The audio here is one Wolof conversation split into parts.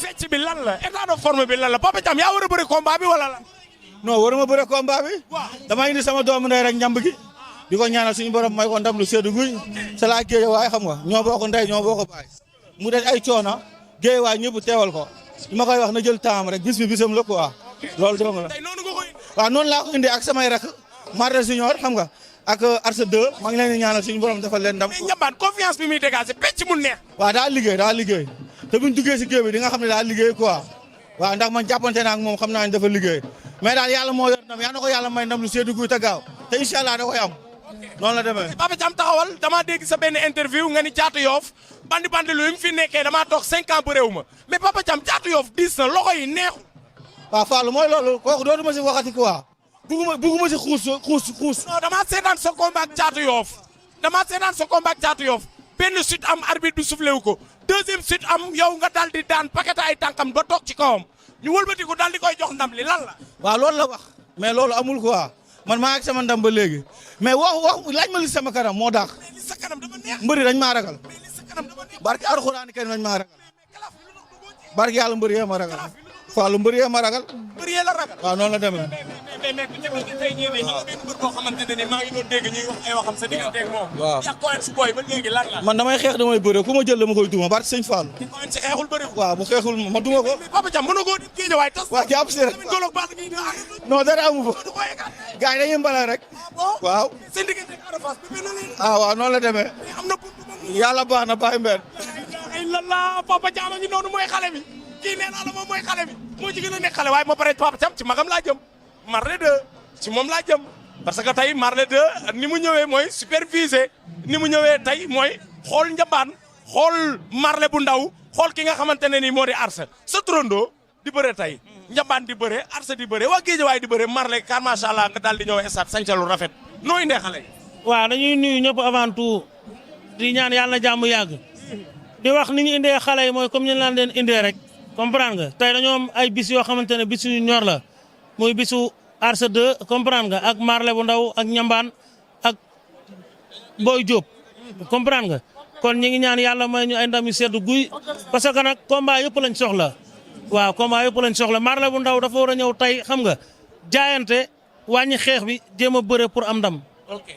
fecc bi lan la état de forme bi lan la Papa Thiam yaa war a bëri combat bi wala lan. non waruma bëre combat bi. dama indi sama doomu ndey rek njamb gi. di ko ñaanal suñu borom may ko ndam lu seddu guy. c'est la géej waaye xam nga ñoo bokk ndey ñoo bokk baay. mu des ay coono géej waay ñëpp teewal ko. li ma koy wax na jël temps rek bis bi bisam la quoi. loolu dong la. tey noonu nga koy. waaw noonu laa ko indi ak samay rak Marde Junior xam nga ak Arsa 2 maa ngi leen di ñaanal suñu borom defal leen ndam. mais Ndiambane confiance bi muy dégagé pecc mu neex. waaw daa liggéey te buñ duggee si géej bi di nga xam ne daa liggéey quoi waaw ndax man jàppante naa ak moom xam naa ne dafa liggéey mais daal yàlla moo yor ndam yaa na ko yàlla may ndam lu seddu guy te gaaw te incha allah da koy am noonu la demee. Papa Thiam taxawal damaa dégg sa benn interview nga ni Caatu Yoff bandi lu mu fi nekkee damaa toog 5 ans bëréew ma mais Papa Thiam Caatu Yoff diis na loxo yi neexu. waaw Fallou mooy loolu kooku dootuma si waxati quoi bugguma si xuus. non damaa seetaan sa combat ak Caatu Yoff benn chute am arbitre bi soufflé wu ko deuxième chute am yow nga daal di daan paquet ay tànkam ba toog ci kawam ñu wëlbati ko daal di koy jox ndam li lan la. waaw loolu la wax mais loolu amul quoi man maa ak sama ndam ba léegi mais wax laaj ma li sama kanam moo daax. mais li sa kanam dafa neex. mbëri dañ maa ragal. mais li sa kanam dafa neex. barki Alxuraan kenn dañ maa ragal. barki yàlla mbëri yee ma ragal. Fallou mbëri yee ma ragal. mbëri yee la ragal. waaw noonu la demee. mais ku ñëwee tey ñëwee ñu ngi benn mbër boo xamante ne maa ngi doon dégg ñuy wax ay waxam sa diggante ak moom. waaw yaa koy si booy ba léegi lan la. man damay xeex damay bëre ku ma jël dama koy duma barki sëñ Fallou. ki koy si xeexul bëri. waaw bu xeexul ma duma ko. mais Papa Thiam mënoo koo di géej waay tas. waaw jàpp si rek non dara amu fa. gars yi dañuy mbala rek. waaw. seen diggante ak Ada Fass bi benn ah waaw noonu la demee. am na buntu ba. yàlla baax na bàyyi mbeen. ay la Papa Thiam a ngi noonu mooy xale bi kii nee naa la moom mooy xale bi moo ci gën a nekk xale waaye ma pare Papa Thiam ci magam laa jëm Marley 2 ci moom laa jëm parce que tey Marley 2 ni mu ñëwee mooy supervisé ni mu ñëwee tey mooy xool Ndiambane xool Marley bu ndaw xool ki nga xamante ne nii moo di Arsa sa trondo di bëre tey Ndiambane di bëre Arsa di bëre waa Géejawaay di bëre Marley car macha allah nga daal di ñëw stade sañcalu rafet noo indee xale yi. waaw dañuy nuyu ñëpp avant tout di ñaan yàlla na jàmm yàgg di wax ni ñu indee xale yi mooy comme ñu laan leen indee rek comprendre nga tey dañoo am ay bis yoo xamante ne bis yu ñor la muy bisu Arsa 2 comprendre nga ak Marley bu ndaw ak Ndiambane ak Boy Diop comprendre nga kon ñi ngi ñaan yàlla may ñu ay ndam yu seddu guy parce que nag combat yëpp lañ soxla waaw combat yëpp lañ soxla Marley bu ndaw dafa war a ñëw tey xam nga jaayante wàññi xeex bi jéem a bëre pour am ndam. ok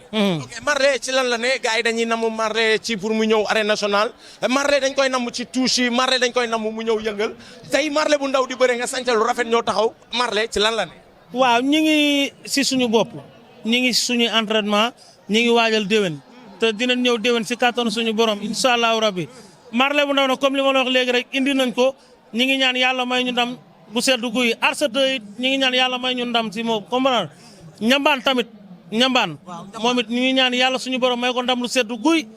Marley ci lan la ne gars yi dañuy namm Marley ci pour mu ñëw arène nationale Marley dañ koy namm ci touche yi Marley dañ koy namm mu ñëw yëngal tey Marley bu ndaw di bëre nga sancal lu rafet ñoo taxaw Marley ci lan la ne. waaw ñi ngi si suñu bopp ñi ngi si suñu entraînement ñi ngi waajal déwén te dinañ ñëw déwén si kattanu suñu borom incha allahu rabbi Marley bu ndaw nag comme li ma la wax léegi rek indi nañ ko ñi ngi ñaan yàlla may ñu ndam bu seddu guy Arsa 2 it ñi ngi ñaan yàlla may ñu ndam si moom comprendre Ndiambane tamit Ndiambane moom it ñu ngi ñaan yàlla suñu borom may ko ndam lu seddu guy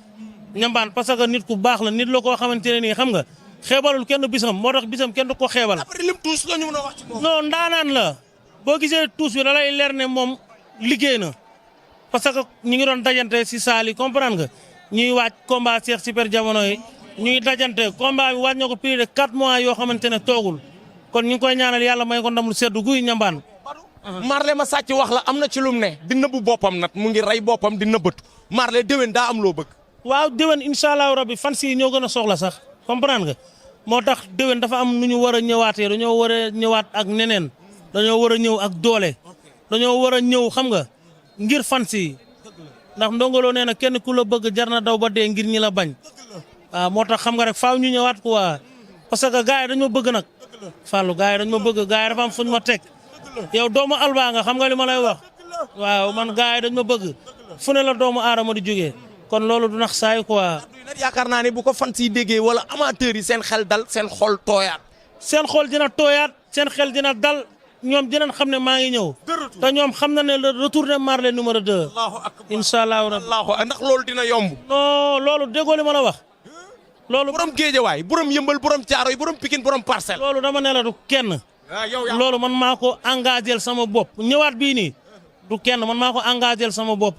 Ndiambane parce que nit ku baax la nit la koo xamante ne nii xam nga xeebalul kenn bisam moo tax bisam kenn du ko xeebal. après lim tuus la ñu mën a wax ci moom. non ndaanaan la boo gisee tuus bi da lay leer ne moom liggéey na parce que ñu ngi doon dajante si saal yi comprendre nga ñuy waaj combat Cheikh Super jamono yi ñuy dajante combat bi waaj na ko plus de 4 mois yoo xamante ne toogul kon ñu ngi koy ñaanal yàlla may ko ndam lu seddu guy Ndiambane. Marley ma sàcc wax la am na ci lum ne di nëbbu boppam nag mu ngi rey boppam di nëbbatu Marley déwén daa am loo bëgg. waaw déwén incha allahu rabbi fan si ñoo gën a soxla sax comprendre nga moo tax déwén dafa am nu ñu war a ñëwaatee dañoo war a ñëwaat ak neneen dañoo war a ñëw ak doole dañoo war a ñëw xam nga ngir fan si ndax ndongoloo nee na kenn ku la bëgg jar na daw ba dee ngir ñi la bañ waaw moo tax xam nga rek faaw ñu ñëwaat quoi parce que gars yi dañ ma bëgg nag Fallou gars yi dañ ma bëgg gars yi dafa am fuñ ma teg yow doomu Alba nga xam nga li ma lay wax waaw man gars yi dañ ma bëgg fu ne la doomu aadama di jógee kon loolu du nax saay quoi. yaakaar naa ne bu ko fan siy déggee wala amateurs yi seen xel dal seen xol tooyaat. seen xol dina tooyaat seen xel dina dal ñoom dinañ xam ne maa ngi ñëw. te ñoom xam na ne le retour de Marley numéro 2. allahu akbar incha allah. ndax loolu dina yomb. non loolu déggoo li ma la wax. loolu borom géejawaay borom yëmbal borom caaro yi borom pikin borom parcelle. loolu dama ne la du kenn. loolu man maa ko engagé sama bopp ñëwaat bii nii du kenn man maa ko engagé sama bopp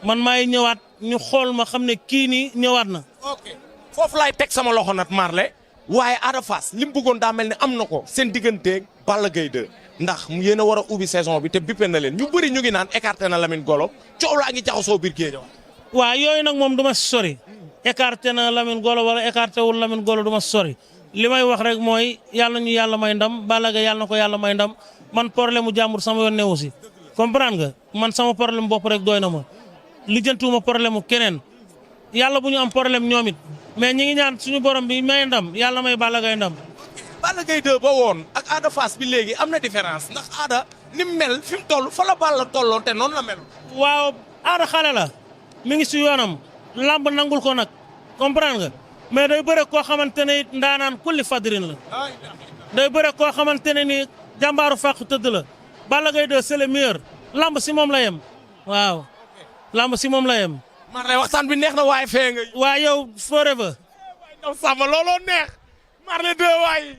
man maay ñëwaat ñu xool ma xam ne kii nii ñëwaat na. ok foofu laay teg sama loxo nag Marley waaye Ada Fass li mu bëggoon daa mel ne am na ko seen digganteeg Balla Gaye 2 ndax yéen a war a ubbi saison bi te bippe na leen ñu bëri ñu ngi naan écarté na Lamine Golo coow laa ngi jaxasoo biir géejawaay. waaw yooyu nag moom du ma sori écarté na Lamine Golo wala écarté wul Lamine Golo du ma sori li may wax rek mooy yàlla ñu yàlla may ndam Balla Gaye yàlla na ko yàlla may ndam man problème mu jàmbur sama yoon ne aussi comprendre nga man sama problème bopp rek doy na ma lijjantuwuma problème mu keneen yàlla bu ñu am problème ñoom it mais ñi ngi ñaan suñu borom bi may ndam yàlla may Balla Gaye ndam. Balla Gaye 2 ba woon ak Ada Fass bi léegi am na différence ndax Ada ni mu mel fi mu toll fa la Balla tolloon te noonu la mel. waaw Ada xale la mi ngi si yoonam lamb nangul ko nag comprendre nga mais day bëre koo xamante ne it ndaanaan kulli fadrin la day bëre koo xamante ne ni jàmbaaru fàq tëdd la Balla Gaye 2 c'est le meilleur lamb si moom la yem waaw lamb si moom la yem. man de waxtaan bi neex na waaye fee nga. waa yow forever. waaye ndaw Samba looloo neex Marley 2 waay.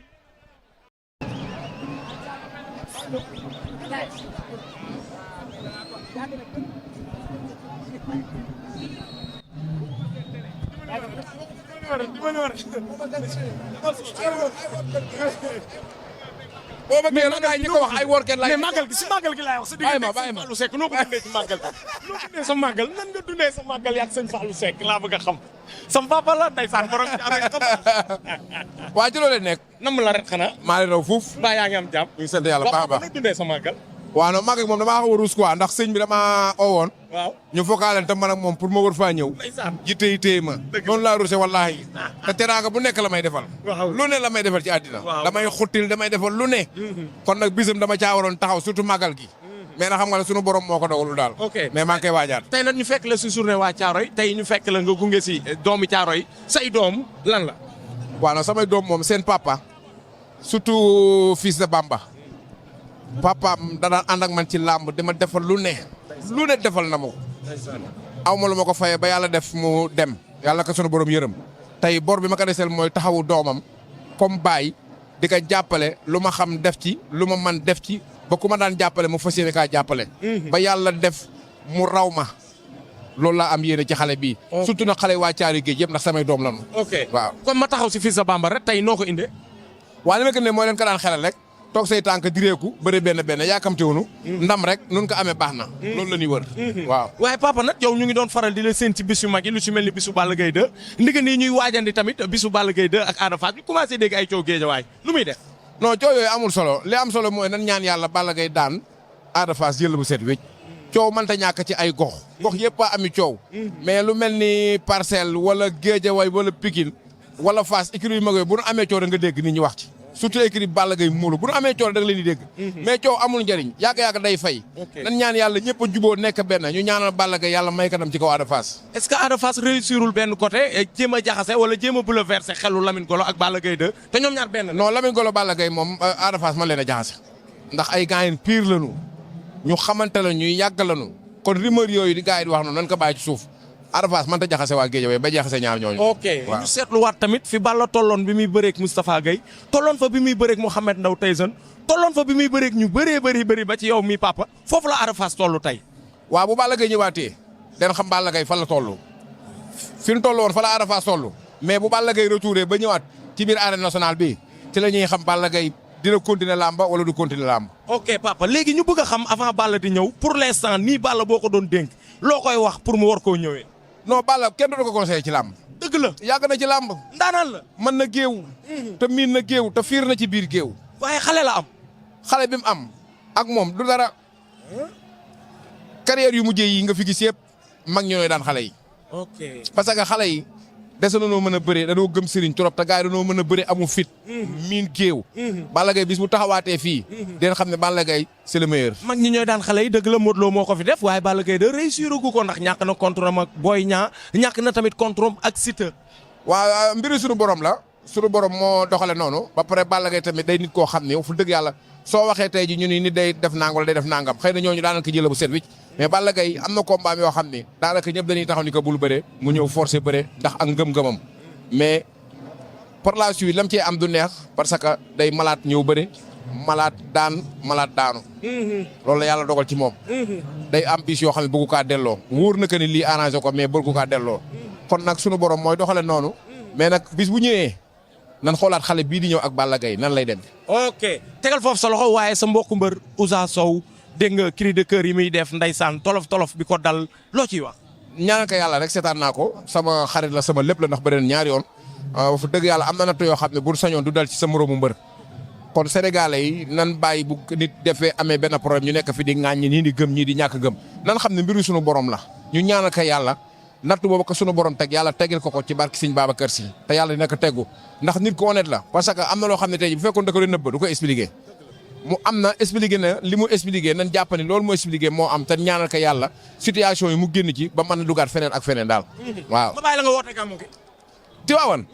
boo bëggee la gars yi ñu ko wax ay workat laay. mais màggal gi si màggal gi laay wax. bàyyi ma bàyyi ma Fallou Seck noo ko dundee ci màggal gi. noo dundee sa màggal nan nga dundee sa màggal yaa ak sëñ Fallou Seck laa bëgg a xam. sama papa la ndeysaan borom waa ci loolu nekk. nam la rek xanaa. maa leen raw fuuf. mbaa yaa ngi am jàmm. ñu ngi sant yàlla baax a baax noo dundee sa màggal. waaw non màggal moom damaa xaw a ruus quoi ndax sëñ bi damaa owoon. waaw ñu fokkaaleen te man ak moom pour ma war faa ñëw. ndeysaan jiite yi téye ma. noonu laa ruuse wallaahi. te teraanga bu nekk la may defal. waaw lu ne la may defal ci àddina. waaw damay xuttil damay defal lu ne. kon nag bisam dama caa waroon taxaw surtout màggal gi. mais nag xam nga ne sunu borom moo ko dogalu daal. ok mais maa ngi koy waajaat. tey nag ñu fekk la si journée waa Thiaroye tey ñu fekk la nga gunge si doomi Thiaroye say doom lan la. waaw non samay doom moom seen papa surtout fils de Bamba papaam da daan ànd ak man ci làmb dama defal lu ne defal na ma ko aw ma lu ma ko fayee ba yàlla def mu dem yàlla ko sunu borom yërëm tey bor bi ma ko deseel mooy taxawu doomam comme baay di ko jàppale lu ma xam def ci lu ma man def ci ba ku ma daan jàppale mu fas yéene kaa jàppale ba yàlla def mu raw ma loolu laa am yéene ci xale bii surtout nag xale waa Thiaroye Géej yëpp ndax samay doom lañu ok waaw comme ma taxaw si fils de Bamba rek tey noo ko indee. waa li ma gën ne mooy leen ko daan xelal rek toog say tànk direeku bëri benn yaakamtewunu ndam rek nun ko amee baax na loolu la ñuy wër waaw waaye papa nag yow ñu ngi doon faral di la séen ci bis yu mag yi lu ci mel ni bisu Balla Gaye 2 ndiga nii ñuy waajandi tamit bisu Balla Gaye 2 ak Ada Fass ñu commencé dégg ay coow géejawaay lu muy def. non coow yooyu amul solo li am solo mooy nan ñaan yàlla Balla Gaye daan Ada Fass jël bu set wécc coow mënta ñàkk ci ay gox yëpp a ami coow mais lu mel ni Parcelles wala Géejawaay wala Pikine wala Fass écurie yu mag yooyu bu nu amee coow da nga dégg nit ñi wax ci surtout écurie Balla Gaye Modou bu nu amee coow da nga leen di dégg mais coow amul njëriñ yàgg-yàgg day fay nan ñaan yàlla ñëpp a juboo nekk benn ñu ñaanal Balla Gaye yàlla may kanam ci kaw Ada Fass est-ce que Ada Fass réussirul benn côté jéem a jaxase wala jéem a bouleverser xelu Lamine Golo ak Balla Gaye 2 te ñoom ñaar benn non Lamine Golo Balla Gaye moom Ada Fass man leen a jaxase ndax ay gaayen pire lañu ñu xamante la ñuy yàgg lañu kon rumeur yooyu di gars yi di wax noonu nan ko bàyyi ci suuf Ada Fass man ta jaxase waa Guédiawaye ba jaxase ñaar ñooñu. ok ñu seetluwaat tamit fi Balla tolloon bi muy bëreeg Moustapha Gueye tolloon fa bi muy bëreeg Mouhamed Ndao Tyson tolloon fa bi muy bëreeg ñu bëri ba ci yow mi papa foofu la Ada Fass toll tey. waaw bu Balla Gaye ñëwaatee den xam Balla Gaye fan la toll fi mu toll woon fa la Ada Fass toll mais bu Balla Gaye retouré ba ñëwaat ci biir arène nationale bi ci la ñuy xam Balla Gaye dina continuer làmba wala du continuer làmb. ok papa léegi ñu bëgg a xam avant Balla di ñëw pour l'instant nii Balla boo ko doon dénk loo koy wax pour mu war koo ñëwee. non Balla kenn du ko conseillé ci làmb. dëgg la yàgg na ci làmb. ndaanaan la. mën na géew. te miin na géew te fiir na ci biir géew. waaye xale la am. xale bi mu am ak moom du dara. carrière yu mujjee yi nga fi gis yëpp mag ñooy daan xale yi. ok parce que xale yi dese na noo mën a bëree dañoo gëm sëriñ trop te gars yi dañoo mën a bëree amu fit. miin géew. Balla Gaye bis bu taxawaatee fii. den xam ne Balla Gaye c'est le meilleur. mag ñi ñooy daan xale yi dëgg la Modou Lo moo ko fi def waaye Balla Gaye da réussir gu ko ndax ñàkk na contre am ak Boy Niang ñàkk na tamit contre am ak Siteu. waaw mbiri suñu borom la. suñu borom moo doxale noonu. ba pare Balla Gaye tamit day nit koo xam ne fu dëgg yàlla soo waxee tey ji ñu ni nit day def nangam wala day def nangam xëy na ñooñu daanaka jëla bu set wicc mais Balla Gaye am na combat yoo xam ne daanaka ñëpp dañuy taxaw ni ko bul bëre mu ñëw forcé bëre ndax ak ngëm-ngëmam mais par la suite lam cee am du neex parce que day malaat ñëw bëre malaat daan malaat daanu loolu la yàlla dogal ci moom day am bis yoo xam ne bëggu kaa delloo wóor na que ni lii arrangé ko mais bëggu kaa delloo kon nag sunu borom mooy doxale noonu mais nag bis bu ñëwee nan xoolaat xale bii di ñëw ak Balla Gaye nan lay dem. ok tegal foofu sa loxo waaye sa mbokku mbër Ousa Sow dégg nga cri de cœur yi muy def ndeysaan tolof bi ko dal loo ciy wax. ñaanal ko yàlla rek seetaan naa ko sama xarit la sama lépp la ndax bëri na ñaari yoon fu dëgg yàlla am na natt yoo xam ne bu sañoon du dal ci sa moroomu mbër kon sénégalais yi nan bàyyi bu nit defee amee benn problème ñu nekk fi di ŋàññi ñii di gëm ñii di ñàkk gëm nan xam ne mbiru suñu borom la ñu ñaanal ko yàlla natt boobu ko suñu borom teg yàlla tegil ko ci barki Sëñ Babacar Si te yàlla dina ko teggu ndax nit ko honnête la parce que am na loo xam ne tey bu fekkoon da ko doon nëbb du ko expliqué mu am na expliqué na li mu expliqué nan jàpp ne loolu moo expliqué moo am te ñaanal ko yàlla situation yi mu génn ci ba mën a dugaat feneen ak feneen daal waaw. ma bàyyi la nga woote gàmmu gi. Tiwaawan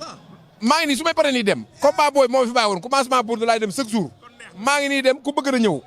maa ngi nii su may paree nii dem combat booy moo fi bàyyi woon commencement pour de laay dem chaque jour maa ngi nii dem ku bëgg a ñëw